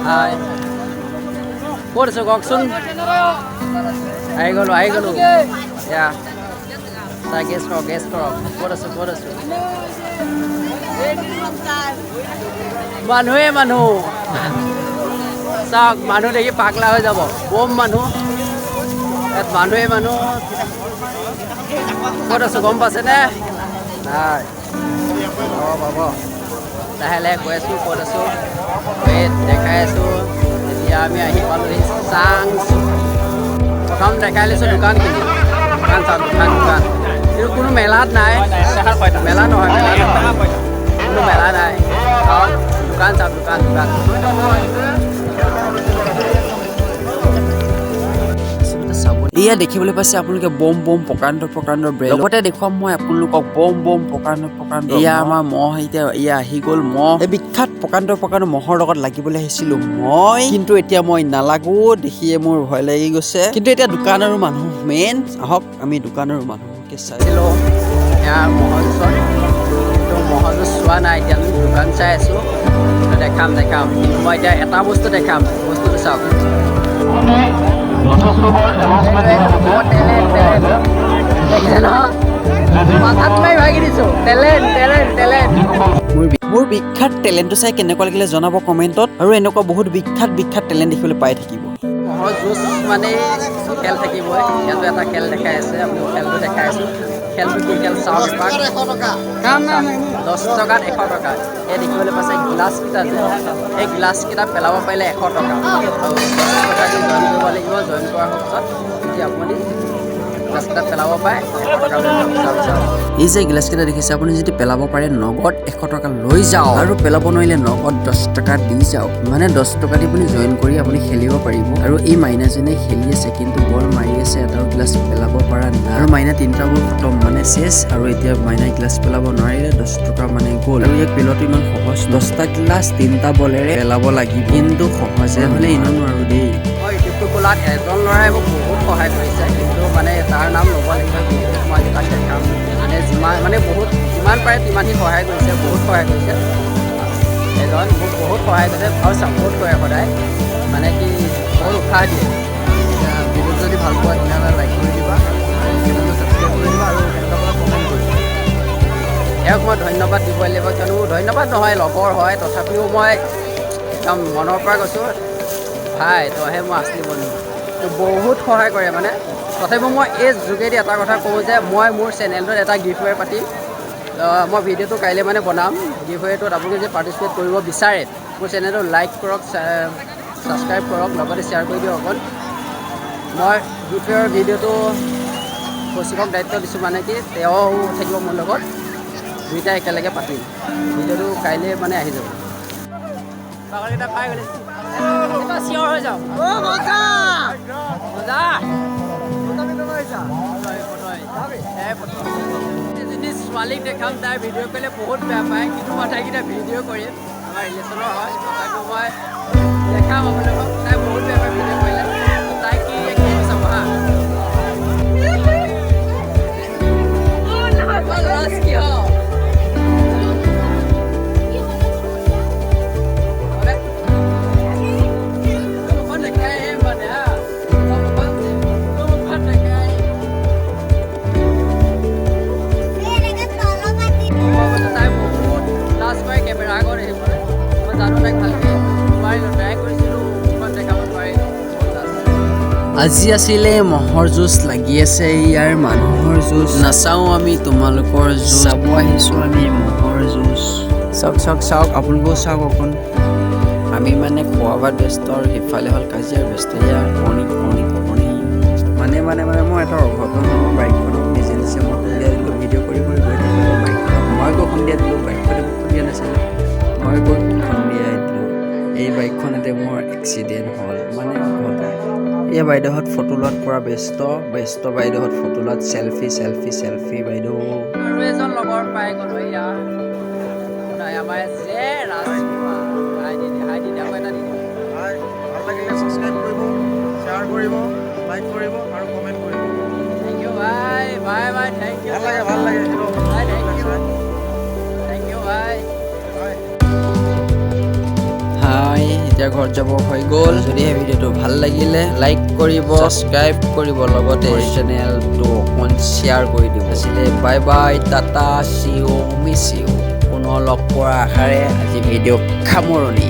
হাই ক'ত আছো কওকচোন আহি গ'লো এয়া চাই গেছ কৰক ক'ত আছো মানুহ চাওক মানুহ দেখি পাগলা হৈ যাব বম মানুহ ইয়াত মানুহ ক'ত আছো গম পাইছেনে নাই পাব লাহে লাহে গৈ আছোঁ ক'ত আছোঁ দেখাই আছোঁ এতিয়া আমি আহি পালোহি চাংচু প্ৰথম দেখাই লৈছোঁ দোকানখিনি দোকান কিন্তু কোনো মেলাত নাই মেলা নহয় কোনো মেলা নাই দোকান এয়া দেখিবলৈ পাইছে আপোনালোকে বম প্ৰকাণ্ড ব্ৰেড লগতে দেখুৱাম মই আপোনালোকক বম প্ৰকাণ্ড এয়া আমাৰ মহ এয়া আহি গ'ল মহ এই বিখ্যাত প্ৰকাণ্ড মহৰ লগত লাগিবলৈ আহিছিলো মই কিন্তু এতিয়া মই নালাগো দেখিয়ে মোৰ ভয় লাগি গৈছে কিন্তু এতিয়া দোকানৰো মানুহ মেইন আহক আমি দোকানৰো মানুহকে চাইছিলো ইয়াৰ মহৰ চোৱা নাই এতিয়া আমি দোকান চাই আছো দেখাম কিন্তু মই এতিয়া এটা বস্তু দেখাম বস্তুটো চাওক মোৰ বিখ্যাত টেলেণ্টটো চাই কেনেকুৱা লাগিলে জনাব কমেণ্টত আৰু এনেকুৱা বহুত বিখ্যাত টেলেণ্ট দেখিবলৈ পাই থাকিব মহৰ যুঁজ মানে খেল থাকিবই ইয়াতো এটা খেল দেখাই আছে আমি খেলটো দেখাই আছো খেলটো কি খেল চাওক 10 টকাত 100 টকা এই দেখিবলৈ পাইছে গ্লাছকেইটা যে এই গ্লাছকেইটা পেলাব পাৰিলে 100 টকা আৰু 10 টকা দি জইন কৰিব লাগিব জইন কৰাৰ পাছত যদি আপুনি গ্লাছকেইটা পেলাব পাৰে 100 টকা এই যে গ্লাছকেইটা দেখিছে আপুনি যদি পেলাব পাৰে নগদ 100 টকা লৈ যাওক আৰু পেলাব নোৱাৰিলে নগদ 10 টকা দি যাওক মানে 10 টকা দি আপুনি জইন কৰি আপুনি খেলিব পাৰিব আৰু এই মাইনাজনে খেলি আছে কিন্তু বল মাৰি আছে এটাও গ্লাছ পেলাব পৰা নাই আৰু মাইনা 3টা বল খতম মানে শেষ আৰু এতিয়া মাইনাই গ্লাছ পেলাব নোৱাৰিলে 10 টকা মানে গ'ল আৰু ইয়াক পেলোৱাটো ইমান সহজ 10টা গ্লাছ 3টা বলেৰে পেলাব লাগিব কিন্তু সহজে হ'লে ইমান নোৱাৰো দেই মই ইউটিউবটো খোলাত এজন ল'ৰাই মোক বহুত সহায় কৰিছে কিন্তু মানে তাৰ নাম ল'ব লাগিব মই তাক দেখাম মানে যিমান পাৰে তিমানখিনি সহায় কৰিছে বহুত সহায় কৰিছে এজন মোক বহুত সহায় কৰিছে আৰু ছাপোৰ্ট কৰে সদায় মানে কি বহুত উৎসাহ দিয়ে ভিডিঅ'টো যদি ভাল পোৱা তেতিয়াহ'লে লাইক কৰি দিবা চেনেলটো ছাবস্ক্ৰাইব কৰি দিবা আৰু এনেকুৱা কমেণ্ট কৰিবা ইয়াক মই ধন্যবাদ দিব লাগিব কিয়নো ধন্যবাদ নহয় লগৰ হয় তথাপিও মই একদম মনৰ পৰা কৈছোঁ ভাই তইহে মই আছলি বন্ধু বহুত সহায় কৰে মানে তথাপিও মই এই যোগেদি এটা কথা কওঁ যে মই মোৰ চেনেলটোত এটা গিফ্টৱে পাতিম মই ভিডিঅ'টো কাইলৈ মানে বনাম গিফ্টৱেটোত আপোনালোকে যদি পাৰ্টিচিপেট কৰিব বিচাৰে মোৰ চেনেলটো লাইক কৰক ছাবস্ক্ৰাইব কৰক লগতে শ্বেয়াৰ কৰি দিয়ক অকল মই গিফ্টৱেৰ ভিডিঅ'টো কৌশিকক দায়িত্ব দিছোঁ মানে কি তেওঁ থাকিব মোৰ লগত দুইটা একেলগে পাতিম ভিডিঅ'টো কাইলৈ মানে আহি যাব বাগৰকেইটা পাই গ'লে চিঞৰ হৈ যাওঁ যদি ছোৱালীক দেখাম তাই ভিডিঅ' কৰিলে বহুত বেয়া পায় কিন্তু মই তাইকেইটা ভিডিঅ' কৰিম আমাৰ ৰিলেশ্যনৰ হয় তাইকো মই দেখাম আপোনালোকক তাই বহুত বেয়া পায় ভিডিঅ' কৰিলে তাই কি চাব হা আজি আছিলে মহৰ যুঁজ লাগি আছে ইয়াৰ মানুহৰ যুঁজ নাচাওঁ আমি তোমালোকৰ যুঁজ চাব আহিছোঁ আমি মহৰ যুঁজ চাওক আপোনালোকেও চাওক অকণ আমি মানে খোৱা বোৱাত ব্যস্ত আৰু সিফালে হ'ল কাজিয়াৰ ব্যস্ত ইয়াৰ কণী মানে মই এটা অঘটন বাইকখনক নিজে মই খুন্দিয়াই দিলোঁ ভিডিঅ' কৰি গৈ থাকিলোঁ বাইকখনক মই গৈ খুন্দিয়াই দিলোঁ বাইকখনে খুন্দিয়া নাছিলে মই গৈ খুন্দিয়াই দিলোঁ এই বাইকখনতে মোৰ এক্সিডেণ্ট হ'ল মানে এয়া বাইদেউহঁত ফটো লোৱাত পৰা ব্যস্ত বাইদেউহঁত ফটো লোৱাত চেলফি বাইদেউ আৰু এজন লগৰ পাই গ'লো এয়া আমাৰ যে ভাল লাগিলে ছাবস্ক্ৰাইব কৰিব শ্বেয়াৰ কৰিব লাইক কৰিব আৰু কমেণ্ট কৰিব thank you bye thank you ভাল লাগে থেংক ইউ বাই হাই এতিয়া ঘৰত যাব হৈ গ'ল। যদিহে ভিডিঅ'টো ভাল লাগিলে লাইক কৰিব, ছাবস্ক্ৰাইব কৰিব, লগতে চেনেলটো অকণমান শ্বেয়াৰ কৰি দিব। আছিলে bye bye, tata, see you, miss you. পুনৰ লগ পোৱাৰ আশাৰে আজি ভিডিঅ' সামৰণি।